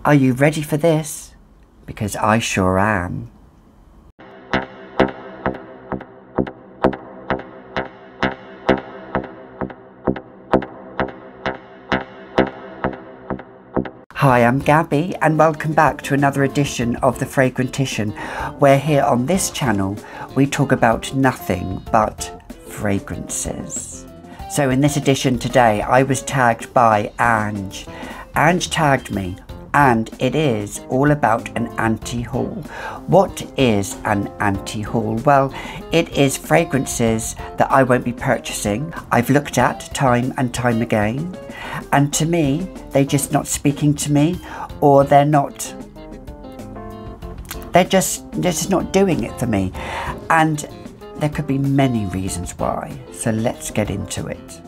Are you ready for this? Because I sure am. Hi, I'm Gabby and welcome back to another edition of The Fragrantician, where here on this channel we talk about nothing but fragrances. So in this edition today I was tagged by Ange. Ange tagged me and it is all about an anti-haul. What is an anti-haul? Well, it is fragrances that I won't be purchasing. I've looked at time and time again, and to me, they're just not speaking to me, or they're just not doing it for me. And there could be many reasons why. So let's get into it.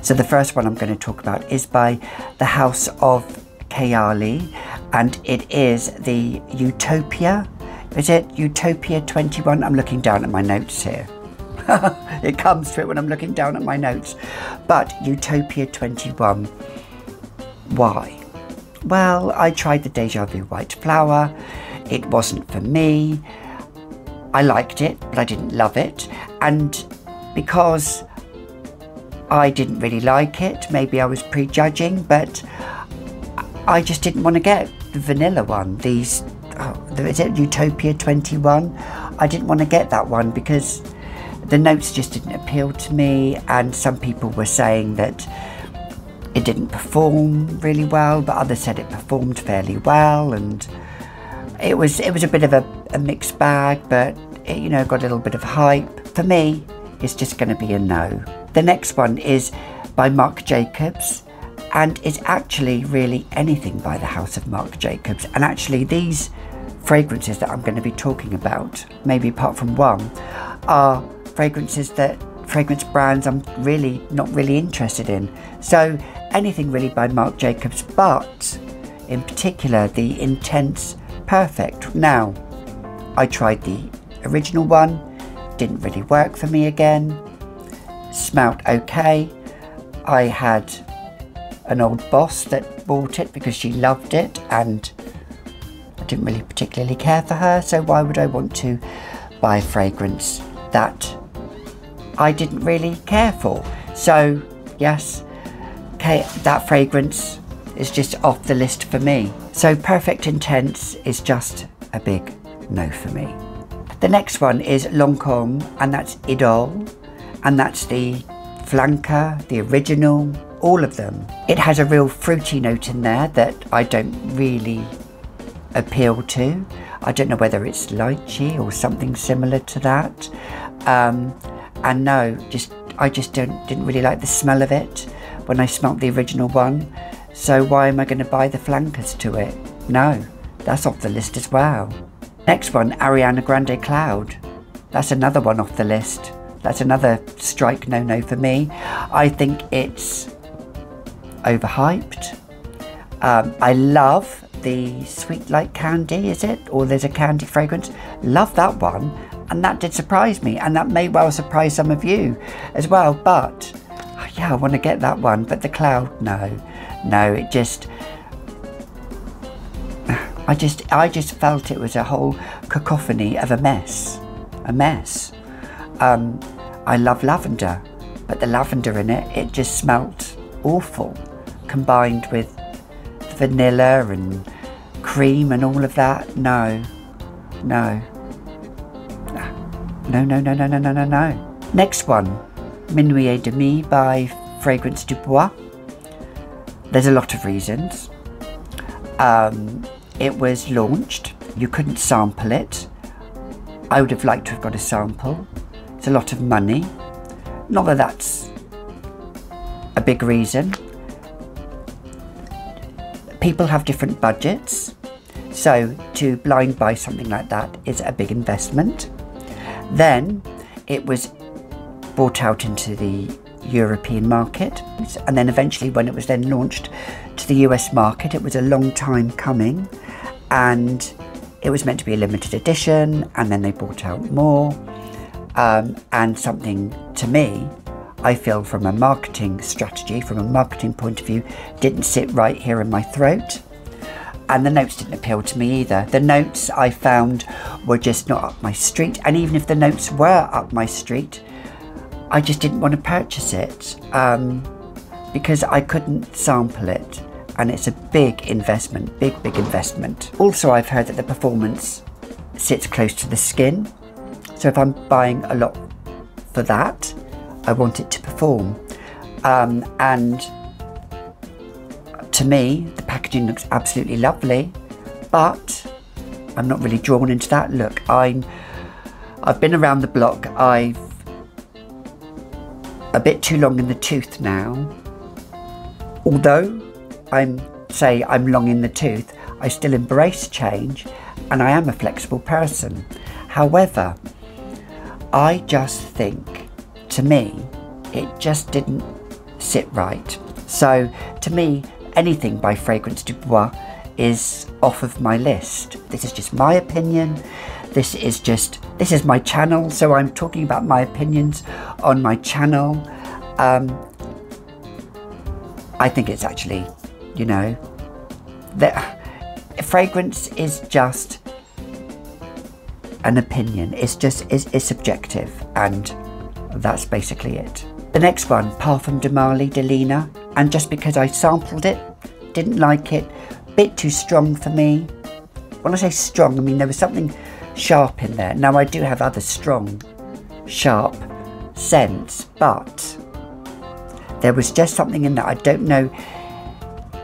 So the first one I'm going to talk about is by the House of Kayali, and it is the Utopia. Is it Utopia 21? I'm looking down at my notes here. It comes to it when I'm looking down at my notes. But Utopia 21. Why? Well, I tried the Deja Vu White Flower. It wasn't for me. I liked it, but I didn't love it. And because I didn't really like it, maybe I was prejudging, but I just didn't want to get the vanilla one. Is it Utopia 21? I didn't want to get that one because the notes just didn't appeal to me, and some people were saying that it didn't perform really well, but others said it performed fairly well, and it was a bit of a mixed bag, but it, you know, got a little bit of hype. For me, it's just going to be a no. The next one is by Marc Jacobs, and it's actually really anything by the House of Marc Jacobs. And actually these fragrances that I'm going to be talking about, maybe apart from one, are fragrance brands I'm really not really interested in. So anything really by Marc Jacobs, but in particular the Intense Perfect. Now, I tried the original one, didn't really work for me again. Smelt okay. I had an old boss that bought it because she loved it, and I didn't really particularly care for her, so why would I want to buy a fragrance that I didn't really care for? So yes, okay, that fragrance is just off the list for me. So Perfect Intense is just a big no for me. The next one is Lancôme, and that's Idole, and that's the flanker, the original, all of them. It has a real fruity note in there that I don't really appeal to. I don't know whether it's lychee or something similar to that. And no, I just didn't really like the smell of it when I smelt the original one. So why am I going to buy the flankers to it? No, that's off the list as well. Next one, Ariana Grande Cloud. That's another one off the list. That's another strike no-no for me. I think it's overhyped. I love the Sweet Like Candy, is it? Or there's a candy fragrance. Love that one, and that did surprise me, and that may well surprise some of you as well. But yeah, I want to get that one, but the Cloud, no, it just, I just felt it was a whole cacophony of a mess. I love lavender, but the lavender in it just smelt awful, combined with vanilla and cream and all of that. No. Next one, Minuit et Demi by Fragrance du Bois. There's a lot of reasons. It was launched, you couldn't sample it. I would have liked to have got a sample. It's a lot of money. Not that that's a big reason. People have different budgets, so to blind buy something like that is a big investment. Then it was brought out into the European market, and then eventually when it was then launched to the US market, it was a long time coming, and it was meant to be a limited edition, and then they brought out more. And something to me, I feel from a marketing strategy, from a marketing point of view, didn't sit right here in my throat. And the notes didn't appeal to me either. The notes I found were just not up my street. And even if the notes were up my street, I just didn't want to purchase it because I couldn't sample it. And it's a big investment, big investment. Also, I've heard that the performance sits close to the skin. So if I'm buying a lot for that, I want it to perform. And to me, the packaging looks absolutely lovely, but I'm not really drawn into that look. I've been around the block. I've a bit too long in the tooth now. Although I'm long in the tooth, I still embrace change and I am a flexible person. However, I just think, to me, it just didn't sit right. So to me, anything by Fragrance du Bois is off of my list. This is just my opinion. This is my channel, so I'm talking about my opinions on my channel. I think it's actually, you know, fragrance is just an opinion. It's subjective, and that's basically it. The next one, Parfum de Marly de Lina, and just because I sampled it, didn't like it, bit too strong for me. When I say strong, I mean there was something sharp in there. Now I do have other strong, sharp scents, but there was just something in that, I don't know,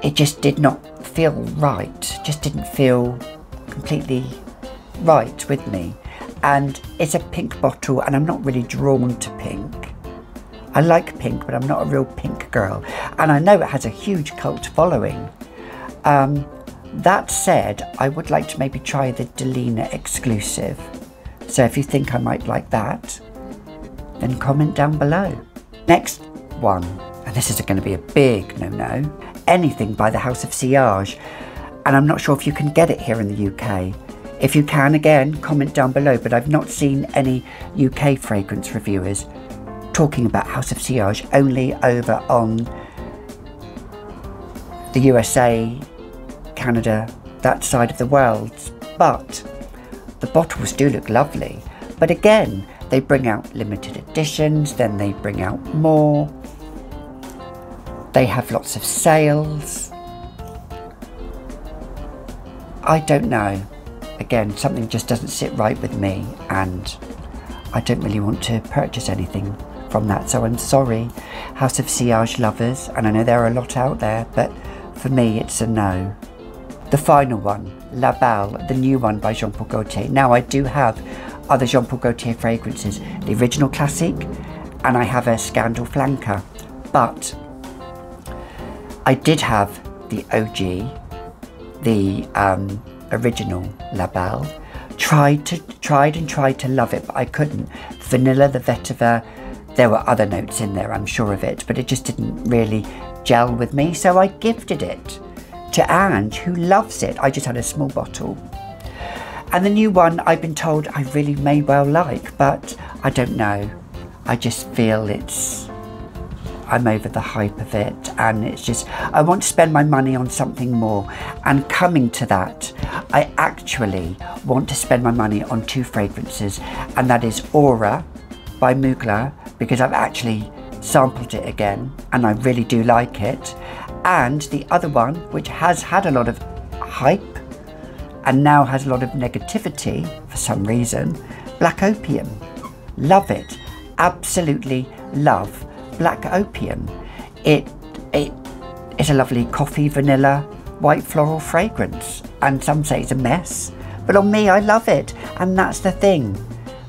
it just did not feel right, just didn't feel completely right with me. And it's a pink bottle and I'm not really drawn to pink. I like pink, but I'm not a real pink girl. And I know it has a huge cult following. That said, I would like to maybe try the Delina exclusive. So if you think I might like that, then comment down below. Next one, and this is going to be a big no-no, anything by the House of Sillage. And I'm not sure if you can get it here in the UK. If you can, again, comment down below, but I've not seen any UK fragrance reviewers talking about House of Sillage, only over on the USA, Canada, that side of the world. But the bottles do look lovely. But again, they bring out limited editions, then they bring out more. They have lots of sales. I don't know. Again, something just doesn't sit right with me, and I don't really want to purchase anything from that, so I'm sorry, House of Sillage lovers, and I know there are a lot out there, but for me it's a no. The final one, La Balle, the new one by Jean Paul Gaultier. Now I do have other Jean Paul Gaultier fragrances, the original classic, and I have a Scandal Flanker, but I did have the OG, the original La Balle. Tried to love it, but I couldn't. Vanilla, the vetiver, there were other notes in there, I'm sure of it, but it just didn't really gel with me, so I gifted it to Ange, who loves it. I just had a small bottle. And the new one, I've been told I really may well like, but I don't know. I just feel I'm over the hype of it, and it's just, I want to spend my money on something more. And coming to that, I actually want to spend my money on two fragrances, and that is Aura by Mugler, because I've actually sampled it again and I really do like it, and the other one, which has had a lot of hype and now has a lot of negativity for some reason, Black Opium. Love it, absolutely love Black Opium. It's a lovely coffee, vanilla, white floral fragrance, and some say it's a mess, but on me I love it, and that's the thing.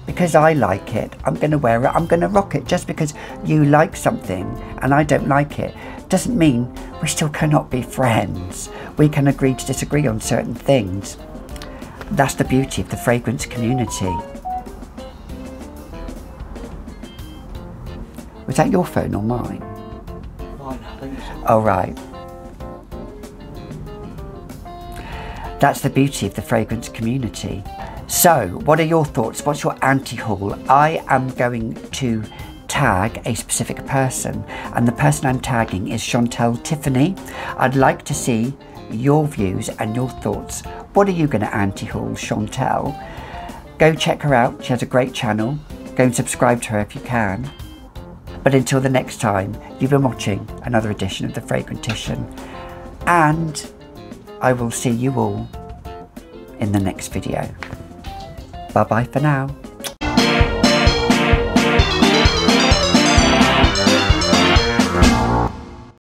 Because I like it, I'm going to wear it, I'm going to rock it. Just because you like something and I don't like it doesn't mean we still cannot be friends. We can agree to disagree on certain things. That's the beauty of the fragrance community. Was that your phone or mine? Mine, I think so. Oh, right. That's the beauty of the fragrance community. So, what are your thoughts? What's your anti-haul? I am going to tag a specific person, and the person I'm tagging is Chantel Tiffany. I'd like to see your views and your thoughts. What are you going to anti-haul, Chantel? Go check her out. She has a great channel. Go and subscribe to her if you can. But until the next time, you've been watching another edition of The Fragrantician, and I will see you all in the next video. Bye bye for now.